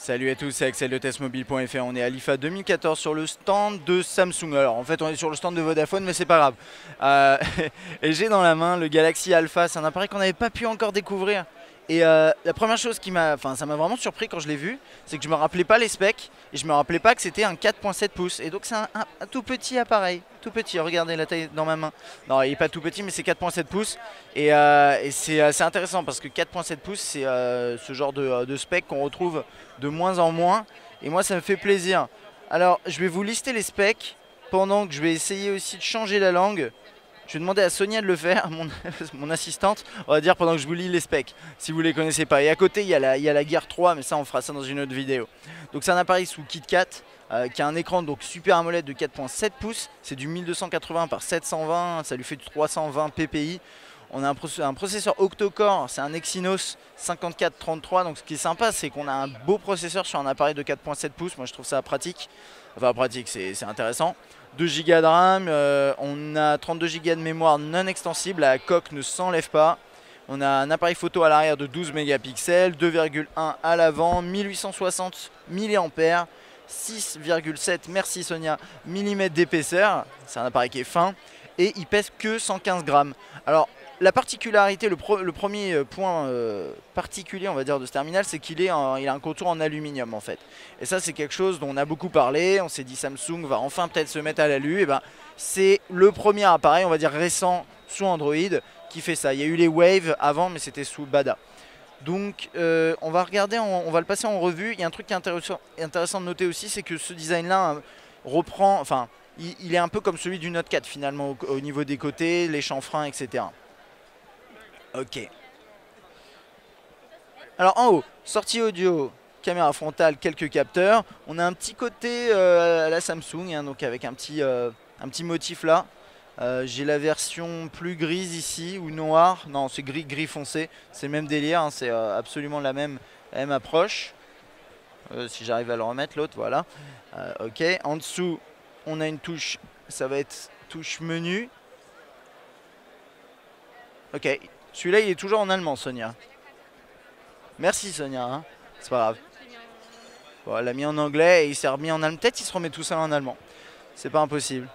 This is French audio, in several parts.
Salut à tous, c'est Axel de testmobile.fr. On est à l'IFA 2014 sur le stand de Samsung. Alors en fait on est sur le stand de Vodafone mais c'est pas grave. Et j'ai dans la main le Galaxy Alpha, c'est un appareil qu'on n'avait pas pu encore découvrir. Et la première chose qui m'a, ça m'a vraiment surpris quand je l'ai vu, c'est que je me rappelais pas les specs et je me rappelais pas que c'était un 4.7 pouces. Et donc c'est un tout petit appareil, tout petit. Regardez la taille dans ma main. Non, il est pas tout petit mais c'est 4.7 pouces. Et c'est assez intéressant parce que 4.7 pouces c'est ce genre de spec qu'on retrouve de moins en moins. Et moi ça me fait plaisir. Alors je vais vous lister les specs pendant que je vais essayer aussi de changer la langue. Je vais demander à Sonia de le faire, mon assistante, on va dire pendant que je vous lis les specs, si vous ne les connaissez pas. Et à côté, il y a la Gear 3, mais ça, on fera ça dans une autre vidéo. Donc c'est un appareil sous KitKat, qui a un écran donc Super AMOLED de 4.7 pouces. C'est du 1280 par 720, ça lui fait du 320 ppi. On a un processeur octa-core, c'est un Exynos 5433. Donc ce qui est sympa, c'est qu'on a un beau processeur sur un appareil de 4.7 pouces. Moi, je trouve ça pratique. Enfin, pratique, c'est intéressant. 2 Go de RAM, on a 32 Go de mémoire non extensible, la coque ne s'enlève pas. On a un appareil photo à l'arrière de 12 mégapixels, 2,1 à l'avant, 1860 mAh, 6,7, merci Sonia, mm d'épaisseur. C'est un appareil qui est fin et il pèse que 115 grammes. Alors, la particularité, le premier point particulier, on va dire, de ce terminal, c'est qu'il a un contour en aluminium en fait. Et ça, c'est quelque chose dont on a beaucoup parlé. On s'est dit Samsung va enfin peut-être se mettre à l'alu. Et ben, c'est le premier appareil, on va dire récent sous Android, qui fait ça. Il y a eu les Wave avant, mais c'était sous Bada. Donc, on va regarder, on va le passer en revue. Il y a un truc qui est intéressant de noter aussi, c'est que ce design-là reprend, enfin, il est un peu comme celui du Note 4 finalement au niveau des côtés, les chanfreins, etc. Ok. Alors en haut, sortie audio, caméra frontale, quelques capteurs. On a un petit côté à la Samsung, hein, donc avec un petit motif là. J'ai la version plus grise ici, ou noire. Non, c'est gris foncé. C'est le même délire, hein, c'est absolument la même approche. Si j'arrive à le remettre, l'autre, voilà. Ok, en dessous, on a une touche, ça va être touche menu. Ok. Celui-là, il est toujours en allemand, Sonia. Merci, Sonia. Hein, c'est pas grave. Bon, elle l'a mis en anglais et il s'est remis en allemand. Peut-être qu'il se remet tout seul en allemand. C'est pas impossible.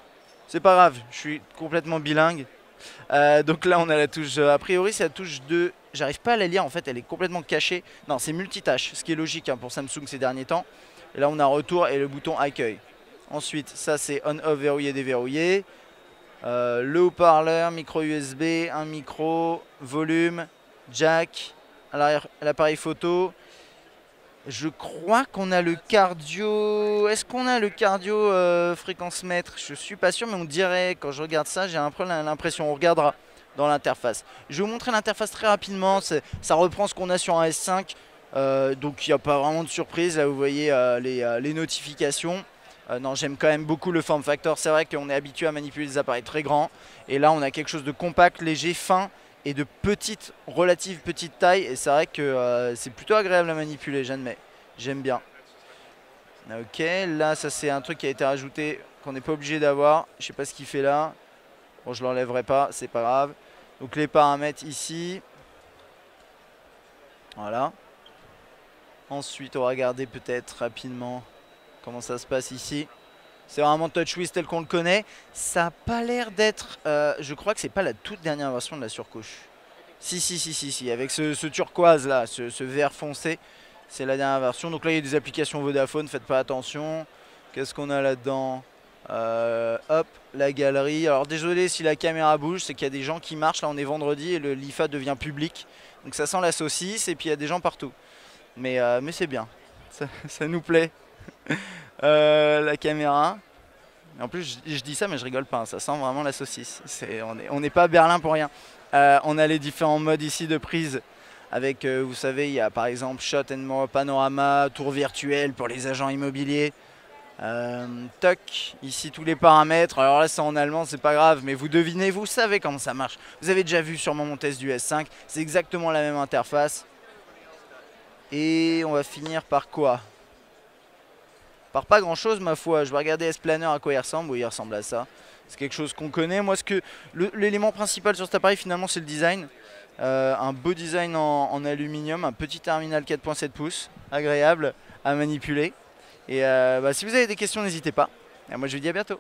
C'est pas grave, je suis complètement bilingue. Donc là, on a la touche. A priori, c'est la touche 2. J'arrive pas à la lire, en fait, elle est complètement cachée. Non, c'est multitâche, ce qui est logique hein, pour Samsung ces derniers temps. Et là, on a retour et le bouton accueil. Ensuite, ça, c'est on-off, verrouillé, déverrouillé. Le haut-parleur, micro USB, un micro, volume, jack, l'appareil photo. Je crois qu'on a le cardio. Est-ce qu'on a le cardio fréquence mètre? Je suis pas sûr, mais on dirait, quand je regarde ça, j'ai un peu l'impression. On regardera dans l'interface. Je vais vous montrer l'interface très rapidement. Ça reprend ce qu'on a sur un S5. Donc il n'y a pas vraiment de surprise. Là, vous voyez les notifications. Non, j'aime quand même beaucoup le form factor. C'est vrai qu'on est habitué à manipuler des appareils très grands. Et là, on a quelque chose de compact, léger, fin et de relative petite taille. Et c'est vrai que c'est plutôt agréable à manipuler, j'admets. J'aime bien. Ok, là, ça c'est un truc qui a été rajouté qu'on n'est pas obligé d'avoir. Je sais pas ce qu'il fait là. Bon, je l'enlèverai pas, c'est pas grave. Donc les paramètres ici. Voilà. Ensuite, on va regarder peut-être rapidement comment ça se passe ici. C'est vraiment TouchWiz tel qu'on le connaît. Ça n'a pas l'air d'être... je crois que c'est pas la toute dernière version de la surcouche. Si. Avec ce turquoise là, ce vert foncé. C'est la dernière version. Donc là, il y a des applications Vodafone. Faites pas attention. Qu'est-ce qu'on a là-dedans? Hop, la galerie. Alors désolé si la caméra bouge. C'est qu'il y a des gens qui marchent. Là, on est vendredi et le l'IFA devient public. Donc ça sent la saucisse. Et puis il y a des gens partout. Mais c'est bien. Ça nous plaît. La caméra. En plus je dis ça mais je rigole pas, hein, ça sent vraiment la saucisse. On n'est pas à Berlin pour rien. On a les différents modes ici de prise. Avec, vous savez, il y a par exemple Shot and More, Panorama, Tour virtuel pour les agents immobiliers. Toc, ici tous les paramètres. Alors là c'est en allemand, c'est pas grave, mais vous devinez, vous savez comment ça marche. Vous avez déjà vu sûrement mon test du S5, c'est exactement la même interface. Et on va finir par quoi? Par pas grand chose ma foi. Je vais regarder S-Planner à quoi il ressemble. Oui, il ressemble à ça. C'est quelque chose qu'on connaît. Moi, l'élément principal sur cet appareil finalement c'est le design. un beau design en aluminium, un petit terminal 4.7 pouces, agréable à manipuler. Et si vous avez des questions, n'hésitez pas. Et moi je vous dis à bientôt.